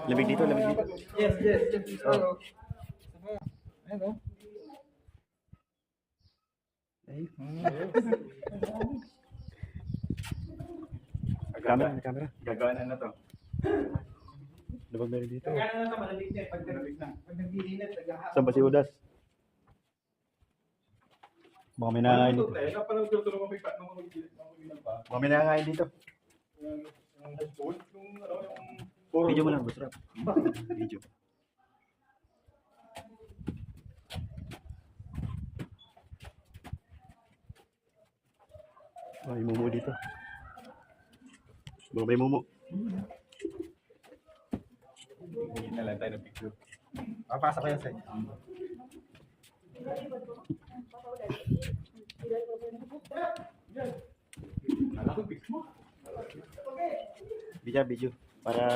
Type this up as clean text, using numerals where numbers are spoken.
Lamig dito, lamig dito. Yes, yes. Oh. Ayun o. Ay. Camera, may camera. Gagawa na to. Dapat meron dito. Kaya na ito, malamig na. Pag nagdilinit, nag-ahap. Saan ba si Udas? Baka may nangangain dito. Napanood ko tulungan mo yung paano mo mag-gilit pa. Baka may nangangain dito. Video mo lang, boss Rap. Video. May mumu dito. Baka may mumu. Hindi na lang tayo ng picture. Papasok ko yan sa'yo. Video, video. Para